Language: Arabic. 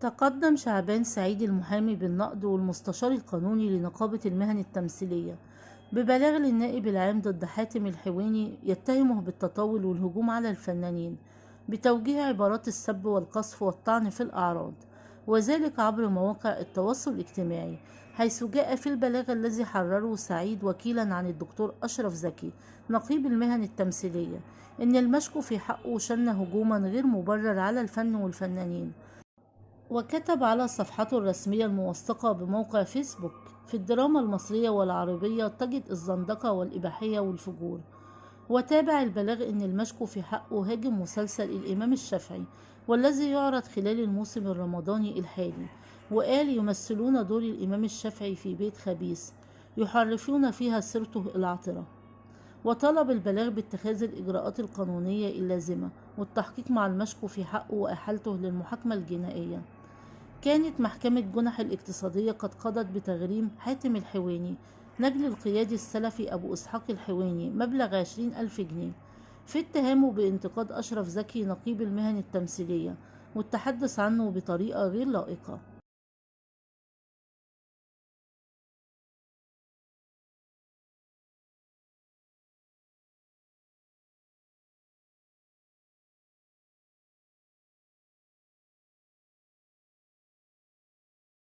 تقدم شعبان سعيد المحامي بالنقد والمستشار القانوني لنقابة المهن التمثيلية ببلاغ للنائب العام ضد حاتم الحويني يتهمه بالتطاول والهجوم على الفنانين بتوجيه عبارات السب والقذف والطعن في الأعراض، وذلك عبر مواقع التواصل الاجتماعي، حيث جاء في البلاغ الذي حرره سعيد وكيلا عن الدكتور أشرف زكي نقيب المهن التمثيلية إن المشكو في حقه شن هجوما غير مبرر على الفن والفنانين. وكتب على صفحته الرسمية الموثقة بموقع فيسبوك: في الدراما المصرية والعربية تجد الزندقة والإباحية والفجور. وتابع البلاغ إن المشكو في حقه هاجم مسلسل الإمام الشافعي والذي يعرض خلال الموسم الرمضاني الحالي، وقال يمثلون دور الإمام الشافعي في بيت خبيث يحرفون فيها سيرته العطرة. وطلب البلاغ باتخاذ الإجراءات القانونية اللازمة والتحقيق مع المشكو في حقه وإحالته للمحاكمة الجنائية. كانت محكمة جنح الاقتصادية قد قضت بتغريم حاتم الحويني نجل القيادي السلفي أبو إسحاق الحويني مبلغ 20,000 جنيه في اتهامه بانتقاد أشرف زكي نقيب المهن التمثيلية والتحدث عنه بطريقة غير لائقة.